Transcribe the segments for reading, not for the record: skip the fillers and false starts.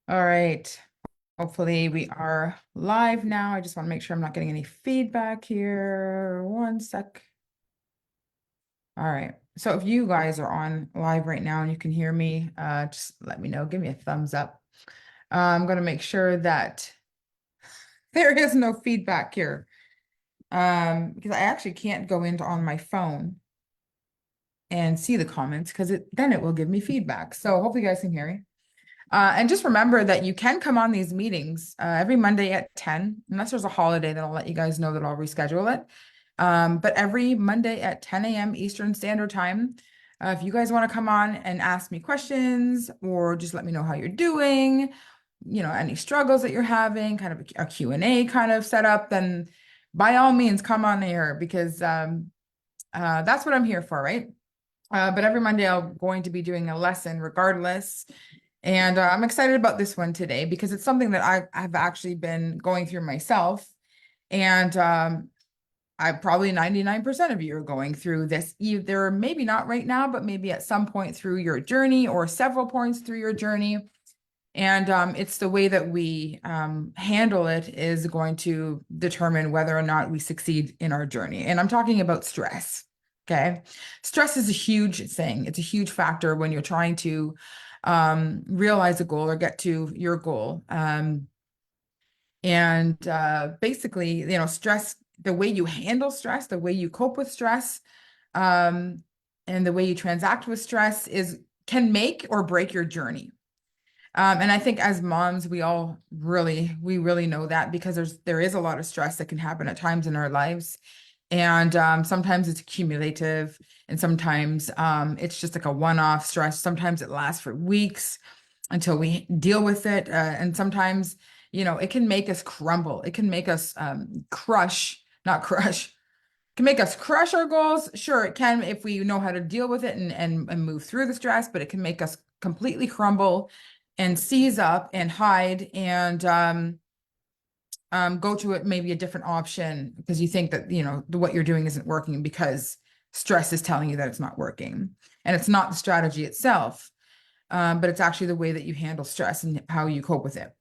All right. Hopefully we are live now. I just want to make sure I'm not getting any feedback here. One sec. All right. So if you guys are on live right now and you can hear me, just let me know. Give me a thumbs up. I'm going to make sure that there is no feedback here. Because I actually can't go into on my phone and see the comments because then it will give me feedback. So hopefully you guys can hear me. And just remember that you can come on these meetings every Monday at 10, unless there's a holiday, then I'll let you guys know that I'll reschedule it. But every Monday at 10 a.m. Eastern Standard Time, if you guys want to come on and ask me questions or just let me know how you're doing, any struggles that you're having, kind of a Q&A kind of setup, then by all means come on here because that's what I'm here for, right? But every Monday I'm going to be doing a lesson regardless. And I'm excited about this one today because it's something that I've actually been going through myself. And I probably 99% of you are going through this, either maybe not right now, but maybe at some point through your journey or several points through your journey. And it's the way that we handle it is going to determine whether or not we succeed in our journey. And I'm talking about stress. Okay. Stress is a huge thing. It's a huge factor when you're trying to realize a goal or get to your goal. And basically, stress, the way you handle stress, the way you cope with stress, um, and the way you transact with stress can make or break your journey. And I think as moms, we really know that because there is a lot of stress that can happen at times in our lives. And sometimes it's cumulative, and sometimes it's just like a one-off stress. Sometimes it lasts for weeks until we deal with it. And sometimes, it can make us crumble. It can make us not crush. It can make us crush our goals. Sure, it can if we know how to deal with it and move through the stress, but it can make us completely crumble and seize up and hide and go to it maybe a different option because you think that what you're doing isn't working because stress is telling you that it's not working, and it's not the strategy itself, but it's actually the way that you handle stress and how you cope with it.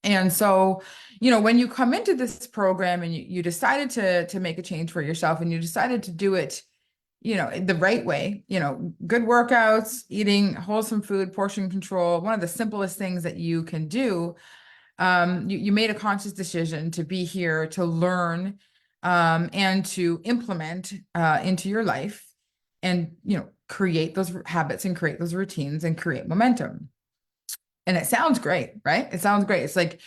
And so, when you come into this program and you decided to make a change for yourself and you decided to do it, the right way, good workouts, eating wholesome food, portion control, one of the simplest things that you can do. You made a conscious decision to be here to learn and to implement into your life and, create those habits and create those routines and create momentum. And it sounds great, right? It sounds great. It's like,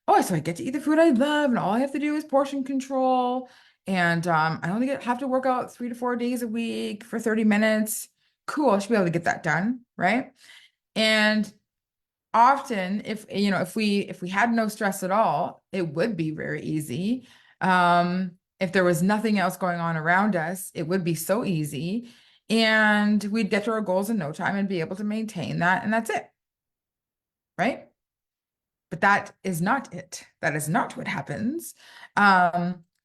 oh, so I get to eat the food I love, and all I have to do is portion control. And I only have to work out 3 to 4 days a week for 30 minutes. Cool, I should be able to get that done, right? And often, if we had no stress at all, it would be very easy. If there was nothing else going on around us, it would be so easy. And we'd get to our goals in no time and be able to maintain that, and that's it, right? But that is not it. That is not what happens.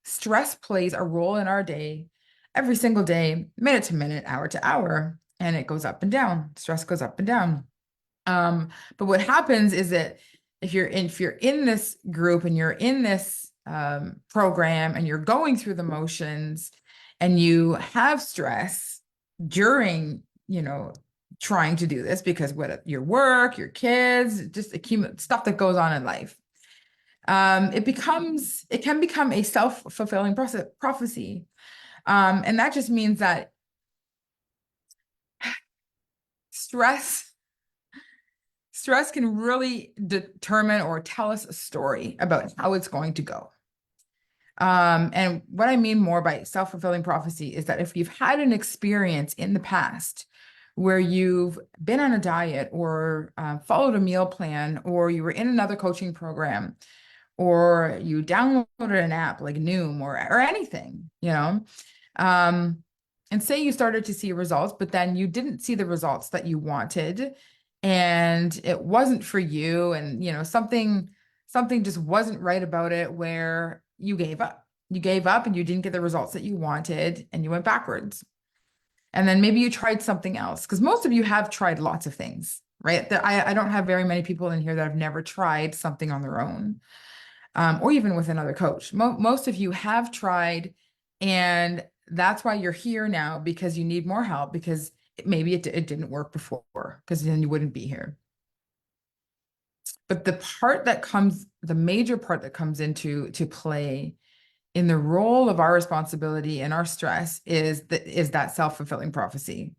Stress plays a role in our day every single day, minute to minute, hour to hour, and it goes up and down. Stress goes up and down. But what happens is that if you're in this group and you're in this program and you're going through the motions and you have stress during, trying to do this because what your work, your kids, just accumulate stuff that goes on in life. It can become a self-fulfilling prophecy. And that just means that stress stress can really determine or tell us a story about how it's going to go. And what I mean more by self-fulfilling prophecy is that if you've had an experience in the past where you've been on a diet or followed a meal plan, or you were in another coaching program, or you downloaded an app like Noom or anything, and say you started to see results, but then you didn't see the results that you wanted, and it wasn't for you, and something just wasn't right about it, where you gave up. You gave up and you didn't get the results that you wanted, and you went backwards. And then maybe you tried something else, because most of you have tried lots of things, right? That I don't have very many people in here that have never tried something on their own, or even with another coach. Most of you have tried, and that's why you're here now, because you need more help, because maybe it didn't work before, because then you wouldn't be here. But the major part that comes into play in the role of our responsibility and our stress is that self-fulfilling prophecy,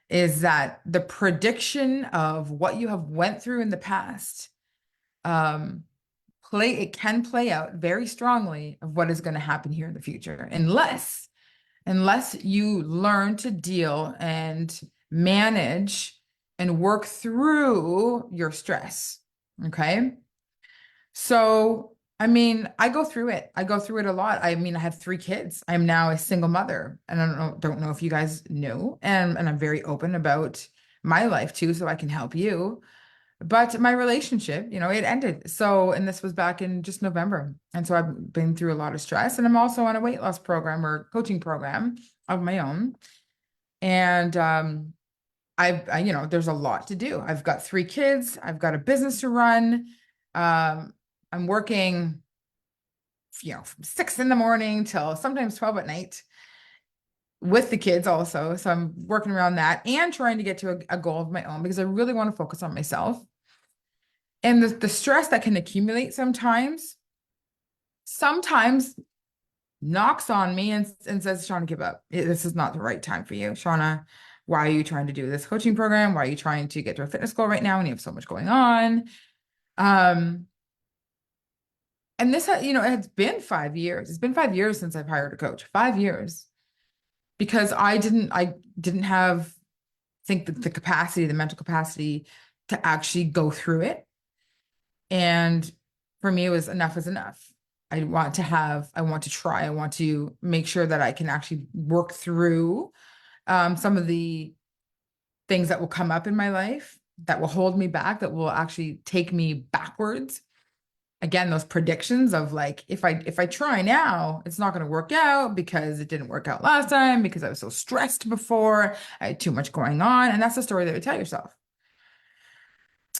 is that the prediction of what you have went through in the past, um, it can play out very strongly of what is going to happen here in the future, unless you learn to deal and manage and work through your stress. Okay. So, I mean, I go through it. I go through it a lot. I mean, I have 3 kids. I'm now a single mother, and I don't know if you guys know, and I'm very open about my life too, so I can help you. But my relationship, it ended. So, and this was back in just November. And so I've been through a lot of stress, and I'm also on a weight loss program or coaching program of my own. And there's a lot to do. I've got 3 kids. I've got a business to run. Um, I'm working, from 6 in the morning till sometimes 12 at night with the kids also. So I'm working around that and trying to get to a goal of my own, because I really want to focus on myself. And the stress that can accumulate sometimes knocks on me and says, Shauna, give up. This is not the right time for you. Shauna, why are you trying to do this coaching program? Why are you trying to get to a fitness goal right now when you have so much going on? And this, it's been 5 years. It's been 5 years since I've hired a coach. 5 years. Because I didn't have, think the capacity, the mental capacity to actually go through it. And for me, it was enough is enough. I want to try, I want to make sure that I can actually work through some of the things that will come up in my life that will hold me back, that will actually take me backwards. Again, those predictions of like, if I try now, it's not going to work out because it didn't work out last time, because I was so stressed before, I had too much going on. And that's the story that you tell yourself.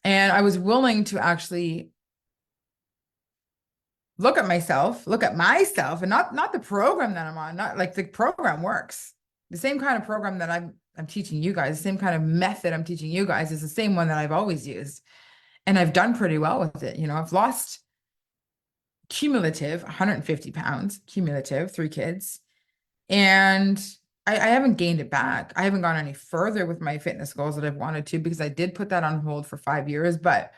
And I was willing to actually look at myself, and not the program that I'm on. Not like the program works. The same kind of program that I'm teaching you guys, the same kind of method I'm teaching you guys is the same one that I've always used. And I've done pretty well with it. I've lost cumulative 150 pounds, cumulative, 3 kids. And I haven't gained it back. I haven't gone any further with my fitness goals that I've wanted to, because I did put that on hold for 5 years, but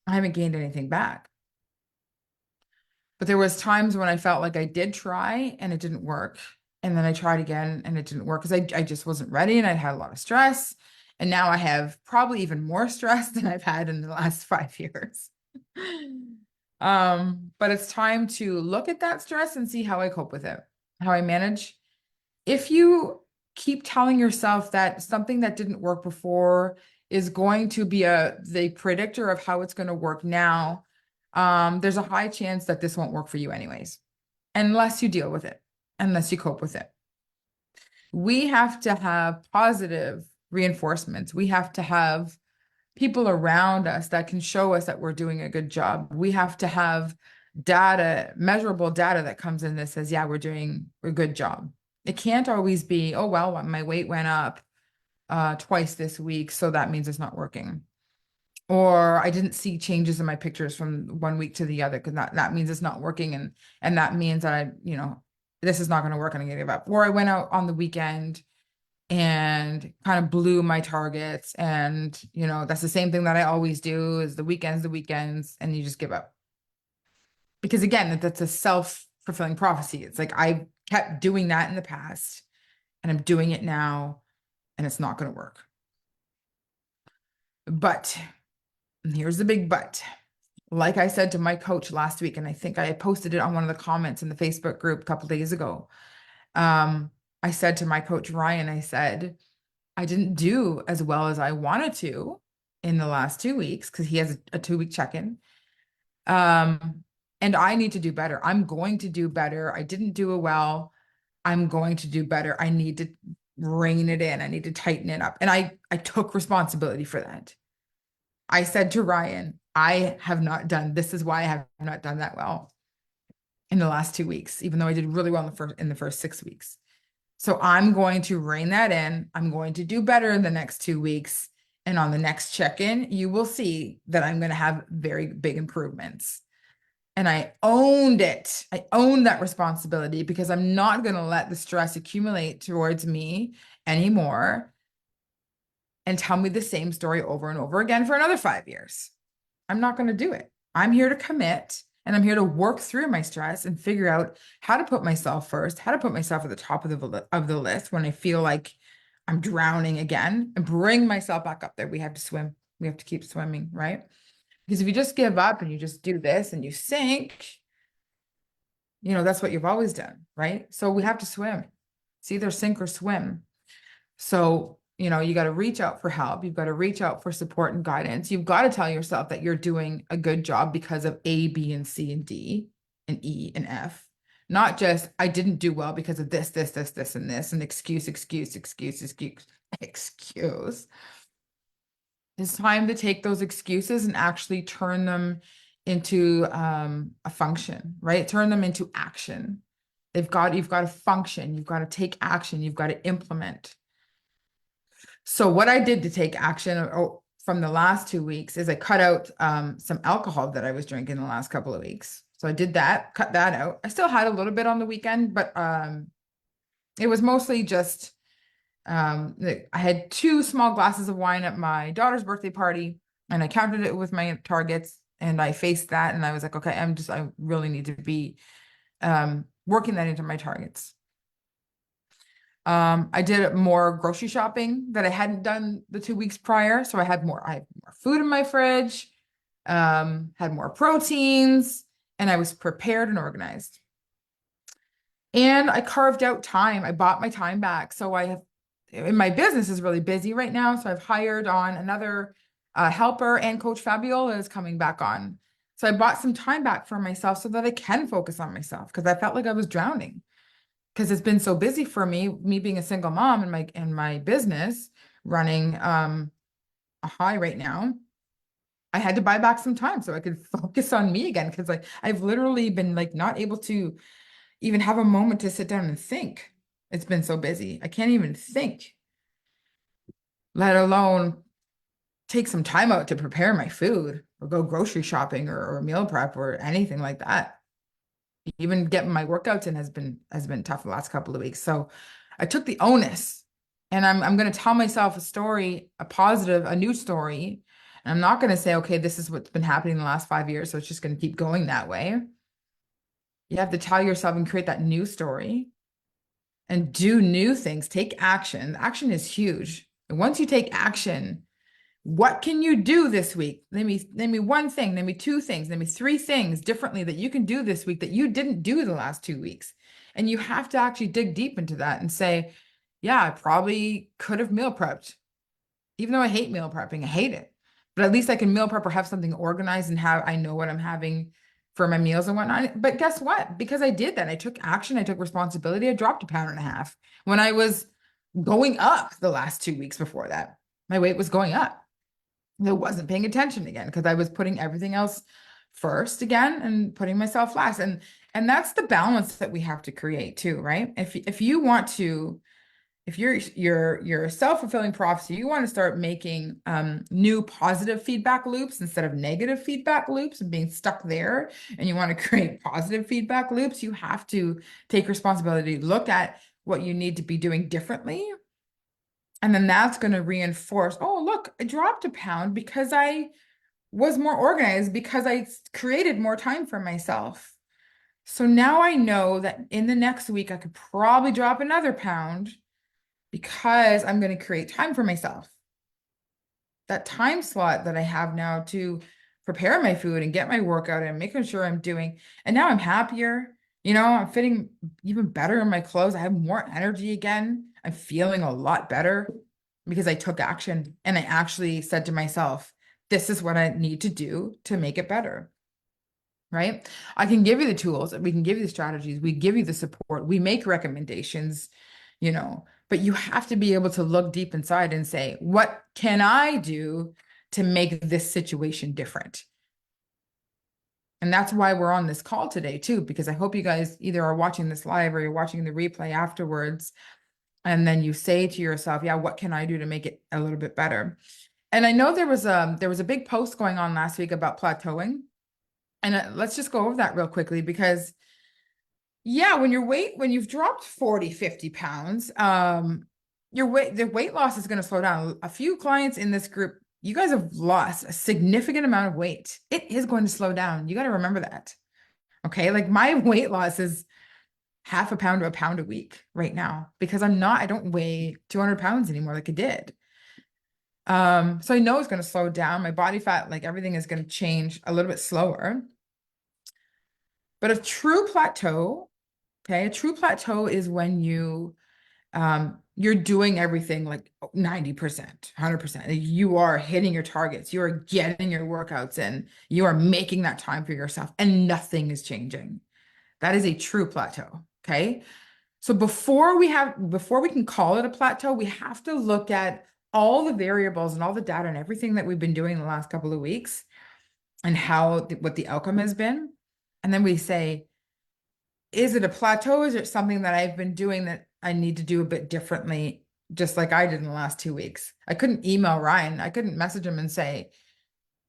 I haven't gained anything back. But there was times when I felt like I did try and it didn't work. And then I tried again and it didn't work, because I just wasn't ready, and I had a lot of stress. And now I have probably even more stress than I've had in the last 5 years. But it's time to look at that stress and see how I cope with it, how I manage. If you keep telling yourself that something that didn't work before is going to be the predictor of how it's going to work now, there's a high chance that this won't work for you anyways, unless you deal with it, unless you cope with it. We have to have positive reinforcements. We have to have people around us that can show us that we're doing a good job. We have to have data, measurable data that comes in that says, yeah, we're doing a good job. It can't always be, oh, well, my weight went up twice this week, so that means it's not working. Or I didn't see changes in my pictures from one week to the other, because that means it's not working. And that means that this is not going to work and I'm going to give up. Or I went out on the weekend and kind of blew my targets. And, that's the same thing that I always do, is the weekends, and you just give up. Because again, that's a self-fulfilling prophecy. It's like I kept doing that in the past and I'm doing it now, and it's not going to work. But here's the big but. Like I said to my coach last week, and I think I posted it on one of the comments in the Facebook group a couple days ago. I said to my coach, Ryan, I said, I didn't do as well as I wanted to in the last 2 weeks, because he has a 2-week check-in. And I need to do better. I'm going to do better. I didn't do it well. I'm going to do better. I need to rein it in. I need to tighten it up. And I took responsibility for that. I said to Ryan, I have not done, this is why I have not done that well in the last 2 weeks, even though I did really well in the first 6 weeks. So I'm going to rein that in. I'm going to do better in the next 2 weeks. And on the next check-in, you will see that I'm going to have very big improvements. And I owned it. I owned that responsibility because I'm not going to let the stress accumulate towards me anymore and tell me the same story over and over again for another 5 years. I'm not going to do it. I'm here to commit and I'm here to work through my stress and figure out how to put myself first, how to put myself at the top of the list when I feel like I'm drowning again, and bring myself back up there. We have to swim. We have to keep swimming, right? Because if you just give up and you just do this and you sink, that's what you've always done, right? So we have to swim. It's either sink or swim. So, you got to reach out for help. You've got to reach out for support and guidance. You've got to tell yourself that you're doing a good job because of A, B, and C, and D, and E, and F. Not just, I didn't do well because of this, this, this, this, and this, and excuse. It's time to take those excuses and actually turn them into a function, right? Turn them into action. You've got to function. You've got to take action. You've got to implement. So what I did to take action from the last 2 weeks is I cut out some alcohol that I was drinking the last couple of weeks. So I did that, cut that out. I still had a little bit on the weekend, but it was mostly just I had 2 small glasses of wine at my daughter's birthday party, and I counted it with my targets, and I faced that, and I was like, okay, I really need to be working that into my targets. I did more grocery shopping that I hadn't done the 2 weeks prior. So I had more food in my fridge, had more proteins, and I was prepared and organized. And I carved out time. I bought my time back. So my business is really busy right now. So I've hired on another helper, and Coach Fabiola is coming back on. So I bought some time back for myself so that I can focus on myself, because I felt like I was drowning. Because it's been so busy for me being a single mom and my business running a high right now. I had to buy back some time so I could focus on me again, because I've literally been not able to even have a moment to sit down and think. It's been so busy. I can't even think, let alone take some time out to prepare my food or go grocery shopping or meal prep or anything like that. Even getting my workouts in has been tough the last couple of weeks. So I took the onus, and I'm going to tell myself a story, a new story. And I'm not going to say, okay, this is what's been happening in the last 5 years, so it's just going to keep going that way. You have to tell yourself and create that new story and do new things. Take action. Action is huge. And once you take action, what can you do this week? Name me one thing, name me 2 things, name me 3 things differently that you can do this week that you didn't do the last 2 weeks. And you have to actually dig deep into that and say, yeah, I probably could have meal prepped. Even though I hate meal prepping, I hate it. But at least I can meal prep or have something organized and I know what I'm having for my meals and whatnot. But guess what? Because I did that, I took action, I took responsibility, I dropped 1.5 pounds when I was going up the last 2 weeks before that. My weight was going up. I wasn't paying attention again because I was putting everything else first again and putting myself last. And that's the balance that we have to create too, right? If you want to, if you're a self-fulfilling prophecy, you want to start making new positive feedback loops instead of negative feedback loops and being stuck there, and you want to create positive feedback loops, you have to take responsibility, look at what you need to be doing differently. And then that's going to reinforce, oh, look, I dropped 1 pound because I was more organized, because I created more time for myself. So now I know that in the next week, I could probably drop another pound because I'm going to create time for myself. That time slot that I have now to prepare my food and get my workout and making sure I'm doing, and now I'm happier. I'm fitting even better in my clothes. I have more energy again. I'm feeling a lot better because I took action and I actually said to myself, this is what I need to do to make it better. Right? I can give you the tools, we can give you the strategies, we give you the support, we make recommendations, but you have to be able to look deep inside and say, what can I do to make this situation different. And that's why we're on this call today too, because I hope you guys either are watching this live or you're watching the replay afterwards. And then you say to yourself, yeah, what can I do to make it a little bit better? And I know there was a big post going on last week about plateauing. And let's just go over that real quickly because yeah, when you've dropped 40, 50 pounds, the weight loss is going to slow down. A few clients in this group, you guys have lost a significant amount of weight. It is going to slow down. You got to remember that. Okay. Like my weight loss is half a pound to a pound a week right now because I don't weigh 200 pounds anymore like I did. So I know it's going to slow down. My body fat, like everything is going to change a little bit slower. But a true plateau, okay, a true plateau is when you're doing everything like 90%, 100%. You are hitting your targets. You are getting your workouts in. You are making that time for yourself and nothing is changing. That is a true plateau, okay? So before we can call it a plateau, we have to look at all the variables and all the data and everything that we've been doing the last couple of weeks and what the outcome has been. And then we say, is it a plateau? Is it something that I've been doing that I need to do a bit differently, just like I did in the last 2 weeks? I couldn't email Ryan. I couldn't message him and say,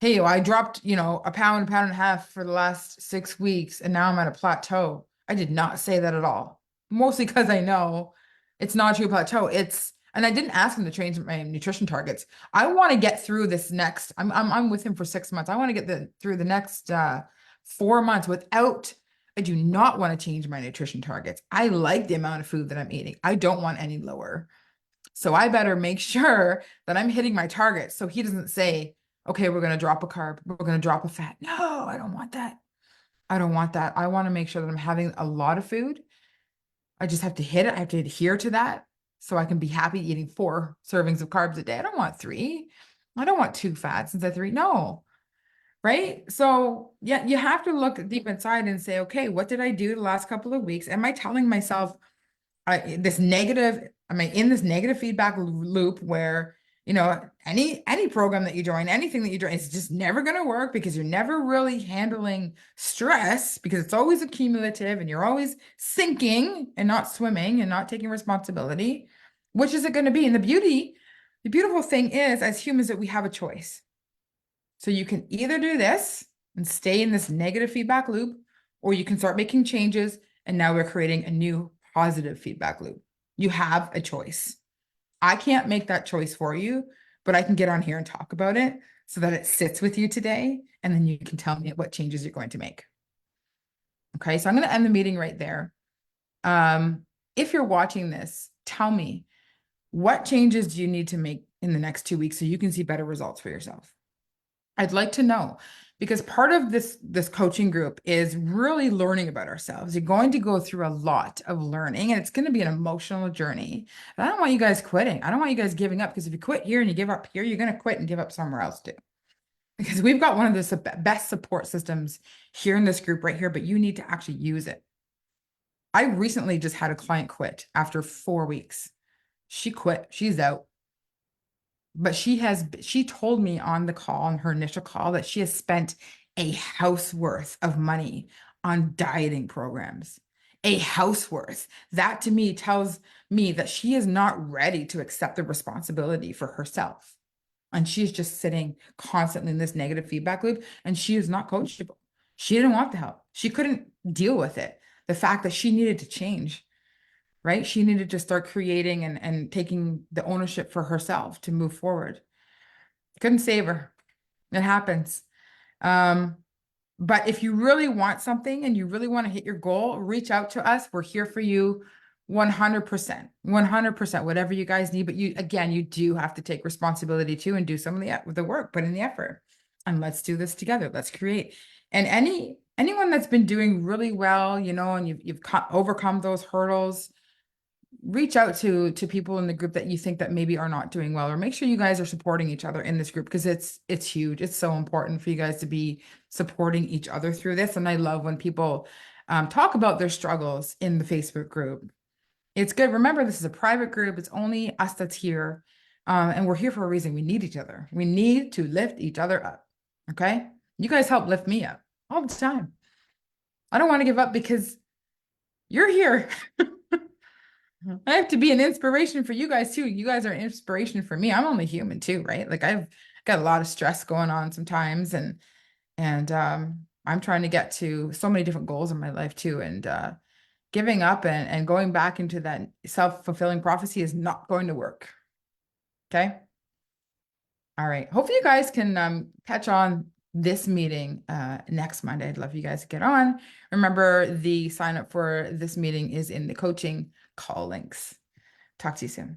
hey, I dropped, a pound and a half for the last 6 weeks, and now I'm at a plateau. I did not say that at all. Mostly because I know it's not a true plateau. And I didn't ask him to change my nutrition targets. I want to get through this next. I'm with him for 6 months. I want to get through the next 4 months without. I do not want to change my nutrition targets. I like the amount of food that I'm eating. I don't want any lower. So I better make sure that I'm hitting my targets. So he doesn't say, okay, we're going to drop a carb. We're going to drop a fat. No, I don't want that. I don't want that. I want to make sure that I'm having a lot of food. I just have to hit it. I have to adhere to that so I can be happy eating 4 servings of carbs a day. I don't want 3. I don't want 2 fats instead of 3. No. Right? So yeah, you have to look deep inside and say, okay, what did I do the last couple of weeks? Am I telling myself am I in this negative feedback loop where, any program that you join, anything that you join, it's just never going to work because you're never really handling stress because it's always accumulative and you're always sinking and not swimming and not taking responsibility. Which is it going to be? And the beautiful thing is, as humans, that we have a choice. So you can either do this and stay in this negative feedback loop, or you can start making changes. And now we're creating a new positive feedback loop. You have a choice. I can't make that choice for you, but I can get on here and talk about it so that it sits with you today. And then you can tell me what changes you're going to make. Okay, so I'm going to end the meeting right there. If you're watching this, tell me, what changes do you need to make in the next 2 weeks so you can see better results for yourself? I'd like to know, because part of this coaching group is really learning about ourselves. You're going to go through a lot of learning, and it's going to be an emotional journey. And I don't want you guys quitting. I don't want you guys giving up, because if you quit here and you give up here, you're going to quit and give up somewhere else too. Because we've got one of the best support systems here in this group right here, but you need to actually use it. I recently just had a client quit after 4 weeks. She quit. She's out. But she told me on her initial call, that she has spent a house worth of money on dieting programs. A house worth. That to me tells me that she is not ready to accept the responsibility for herself. And she's just sitting constantly in this negative feedback loop, and she is not coachable. She didn't want the help. She couldn't deal with it. The fact that she needed to change. Right? She needed to start creating and taking the ownership for herself to move forward. Couldn't save her. It happens. But if you really want something and you really want to hit your goal, reach out to us. We're here for you 100%, 100%, whatever you guys need. But you do have to take responsibility too and do some of the work, put in the effort. And let's do this together. Let's create. And anyone that's been doing really well, and you've overcome those hurdles, reach out to people in the group that you think that maybe are not doing well, or make sure you guys are supporting each other in this group, because it's huge. It's so important for you guys to be supporting each other through this. And I love when people talk about their struggles in the Facebook group. It's good. Remember, this is a private group. It's only us that's here. And we're here for a reason. We need each other. We need to lift each other up. Okay. You guys help lift me up all the time. I don't want to give up because you're here. I have to be an inspiration for you guys too. You guys are an inspiration for me. I'm only human too, right? Like I've got a lot of stress going on sometimes, and I'm trying to get to so many different goals in my life too. And giving up and going back into that self-fulfilling prophecy is not going to work. Okay. All right. Hopefully you guys can catch on this meeting next Monday. I'd love you guys to get on. Remember, the sign up for this meeting is in the coaching call links. Talk to you soon.